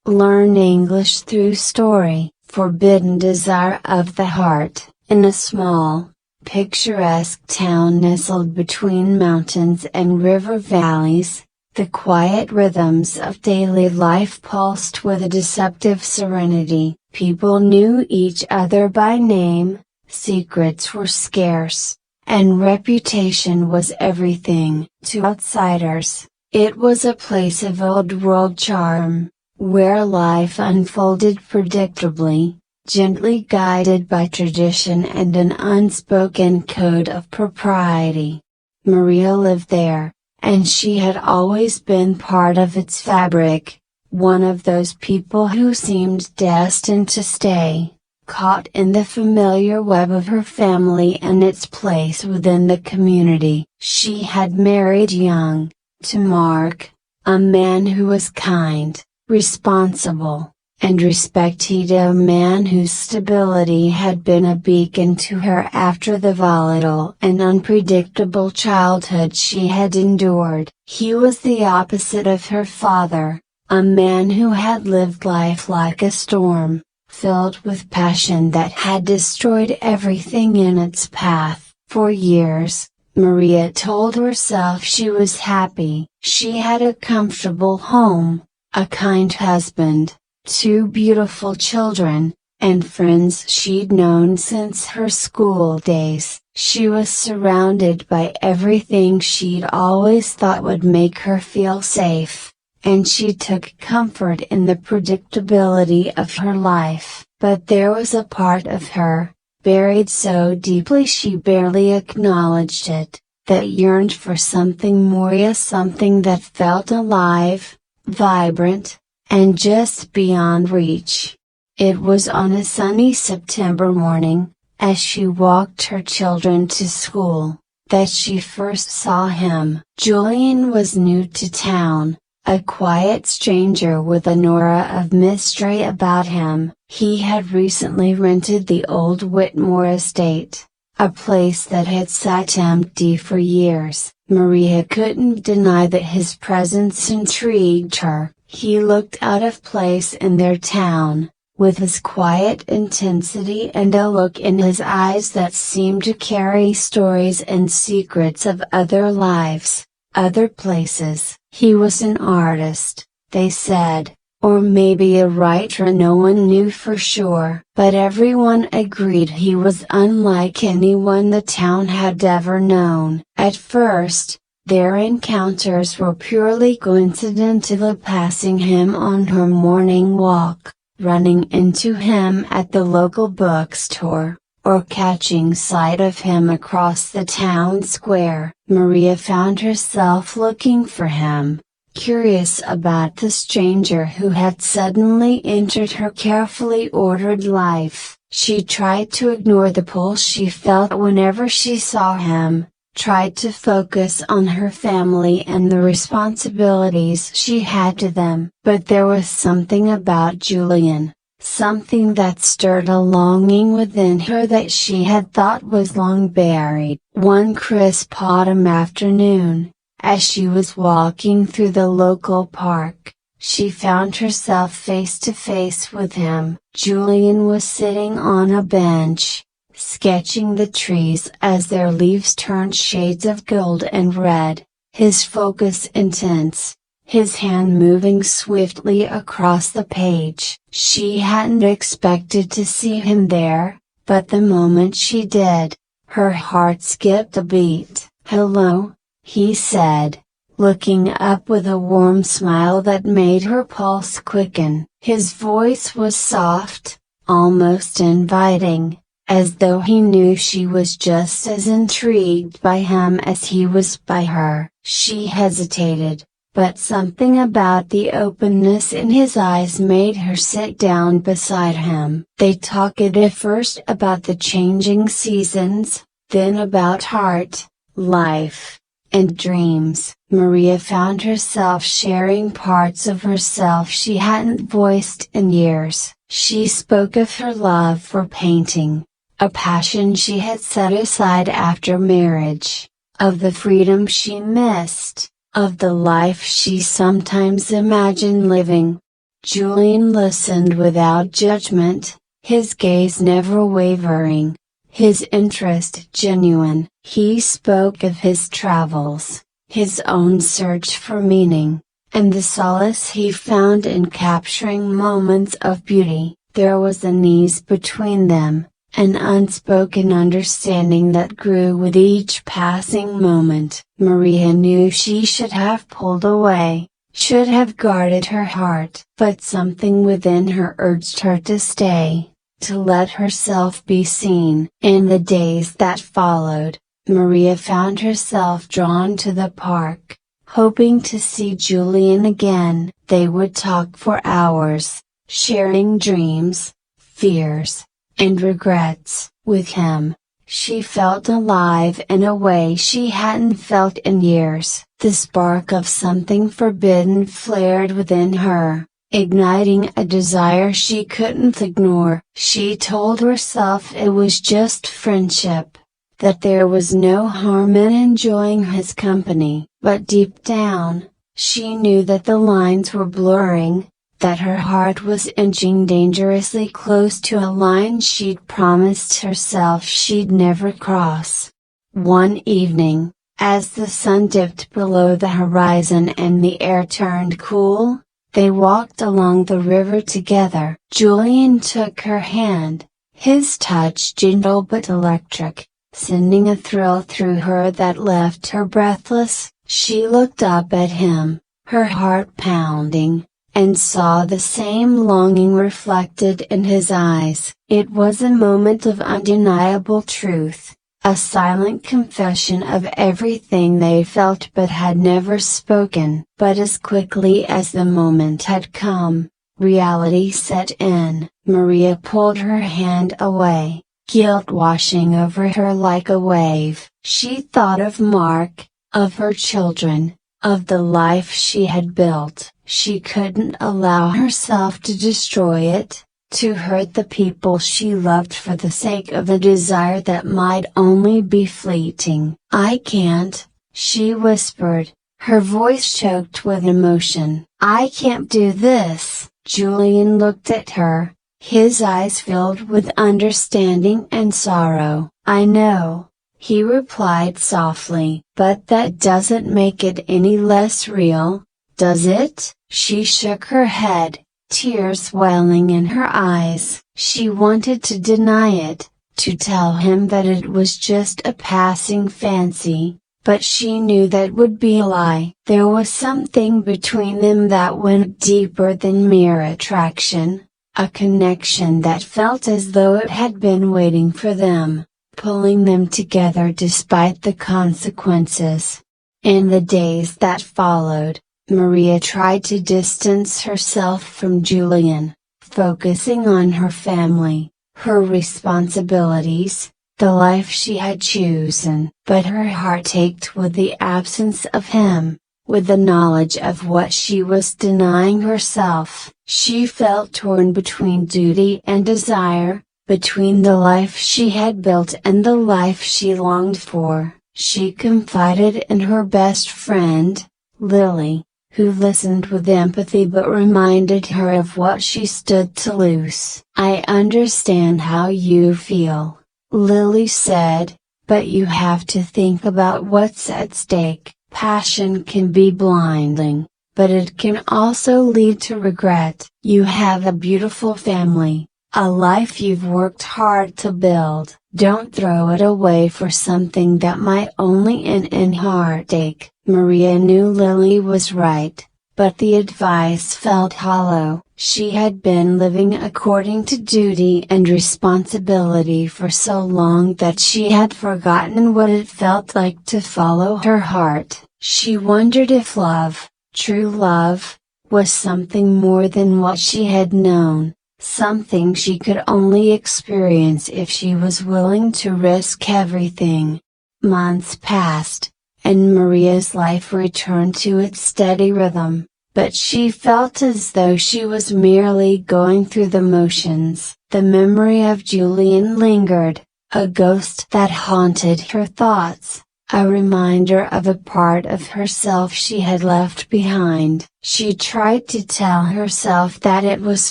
Learn English through story. Forbidden desire of the heart. In a small, picturesque town nestled between mountains and river valleys, the quiet rhythms of daily life pulsed with a deceptive serenity. People knew each other by name, secrets were scarce, and reputation was everything. To outsiders, it was a place of old-world charm, where life unfolded predictably, gently guided by tradition and an unspoken code of propriety. Maria lived there, and she had always been part of its fabric, one of those people who seemed destined to stay, caught in the familiar web of her family and its place within the community. She had married young, to Mark, a man who was kind, responsible, and respected, a man whose stability had been a beacon to her after the volatile and unpredictable childhood she had endured. He was the opposite of her father, a man who had lived life like a storm, filled with passion that had destroyed everything in its path. For years, Maria told herself she was happy. She had a comfortable home, a kind husband, 2 beautiful children, and friends she'd known since her school days. She was surrounded by everything she'd always thought would make her feel safe, and she took comfort in the predictability of her life. But there was a part of her, buried so deeply she barely acknowledged it, that yearned for something more, something that felt alive, vibrant, and just beyond reach. It was on a sunny September morning, as she walked her children to school, that she first saw him. Julian was new to town, a quiet stranger with an aura of mystery about him. He had recently rented the old Whitmore estate, a place that had sat empty for years. Maria couldn't deny that his presence intrigued her. He looked out of place in their town, with his quiet intensity and a look in his eyes that seemed to carry stories and secrets of other lives, other places. He was an artist, they said, or maybe a writer, no one knew for sure. But everyone agreed he was unlike anyone the town had ever known. At first, their encounters were purely coincidental, passing him on her morning walk, running into him at the local bookstore, or catching sight of him across the town square. Maria found herself looking for him, curious about the stranger who had suddenly entered her carefully ordered life. She tried to ignore the pull she felt whenever she saw him, tried to focus on her family and the responsibilities she had to them. But there was something about Julian, something that stirred a longing within her that she had thought was long buried. One crisp autumn afternoon, as she was walking through the local park, she found herself face to face with him. Julian was sitting on a bench, sketching the trees as their leaves turned shades of gold and red, his focus intense, his hand moving swiftly across the page. She hadn't expected to see him there, but the moment she did, her heart skipped a beat. "Hello," he said, looking up with a warm smile that made her pulse quicken. His voice was soft, almost inviting, as though he knew she was just as intrigued by him as he was by her. She hesitated, but something about the openness in his eyes made her sit down beside him. They talked at first about the changing seasons, then about heart, life, and dreams. Maria found herself sharing parts of herself she hadn't voiced in years. She spoke of her love for painting, a passion she had set aside after marriage, of the freedom she missed, of the life she sometimes imagined living. Julian listened without judgment, his gaze never wavering, his interest genuine. He spoke of his travels, his own search for meaning, and the solace he found in capturing moments of beauty. There was an ease between them, an unspoken understanding that grew with each passing moment. Maria knew she should have pulled away, should have guarded her heart. But something within her urged her to stay, to let herself be seen. In the days that followed, Maria found herself drawn to the park, hoping to see Julian again. They would talk for hours, sharing dreams, fears, and regrets. With him, she felt alive in a way she hadn't felt in years. The spark of something forbidden flared within her, igniting a desire she couldn't ignore. She told herself it was just friendship, that there was no harm in enjoying his company. But deep down, she knew that the lines were blurring, that her heart was inching dangerously close to a line she'd promised herself she'd never cross. One evening, as the sun dipped below the horizon and the air turned cool, they walked along the river together. Julian took her hand, his touch gentle but electric, sending a thrill through her that left her breathless. She looked up at him, her heart pounding, and saw the same longing reflected in his eyes. It was a moment of undeniable truth, a silent confession of everything they felt but had never spoken. But as quickly as the moment had come, reality set in. Maria pulled her hand away, guilt washing over her like a wave. She thought of Mark, of her children, of the life she had built. She couldn't allow herself to destroy it, to hurt the people she loved for the sake of a desire that might only be fleeting. "I can't," she whispered, her voice choked with emotion. "I can't do this." Julian looked at her, his eyes filled with understanding and sorrow. "I know," he replied softly. "But that doesn't make it any less real, does it?" She shook her head, tears welling in her eyes. She wanted to deny it, to tell him that it was just a passing fancy, but she knew that would be a lie. There was something between them that went deeper than mere attraction, a connection that felt as though it had been waiting for them, pulling them together despite the consequences. In the days that followed, Maria tried to distance herself from Julian, focusing on her family, her responsibilities, the life she had chosen. But her heart ached with the absence of him, with the knowledge of what she was denying herself. She felt torn between duty and desire, between the life she had built and the life she longed for. She confided in her best friend, Lily, who listened with empathy but reminded her of what she stood to lose. "I understand how you feel," Lily said, "but you have to think about what's at stake. Passion can be blinding, but it can also lead to regret. You have a beautiful family, a life you've worked hard to build. Don't throw it away for something that might only end in heartache." Maria knew Lily was right, but the advice felt hollow. She had been living according to duty and responsibility for so long that she had forgotten what it felt like to follow her heart. She wondered if love, true love, was something more than what she had known, something she could only experience if she was willing to risk everything. Months passed, and Maria's life returned to its steady rhythm, but she felt as though she was merely going through the motions. The memory of Julian lingered, a ghost that haunted her thoughts, a reminder of a part of herself she had left behind. She tried to tell herself that it was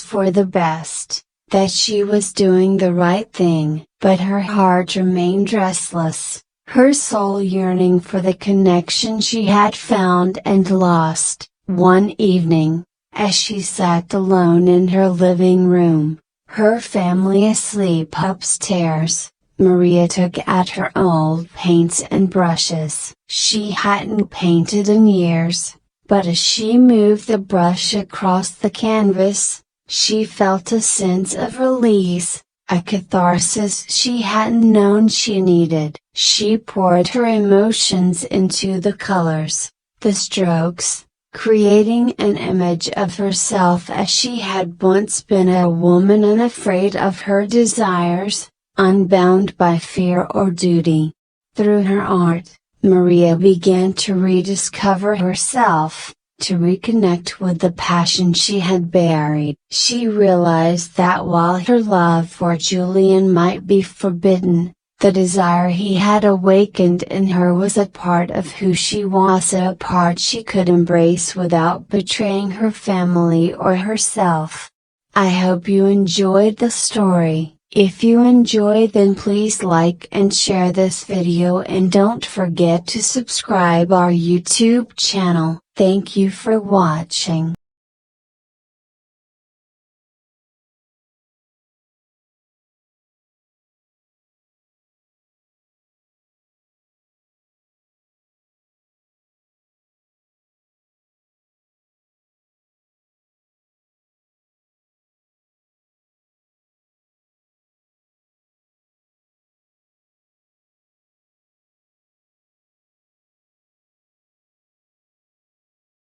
for the best, that she was doing the right thing, but her heart remained restless, her soul yearning for the connection she had found and lost. One evening, as she sat alone in her living room, her family asleep upstairs, Maria took out her old paints and brushes. She hadn't painted in years, but as she moved the brush across the canvas, she felt a sense of release, a catharsis she hadn't known she needed. She poured her emotions into the colors, the strokes, creating an image of herself as she had once been, a woman unafraid of her desires, unbound by fear or duty. Through her art, Maria began to rediscover herself, to reconnect with the passion she had buried. She realized that while her love for Julian might be forbidden, the desire he had awakened in her was a part of who she was, a part she could embrace without betraying her family or herself. I hope you enjoyed the story. If you enjoyed, then please like and share this video, and don't forget to subscribe our YouTube channel. Thank you for watching.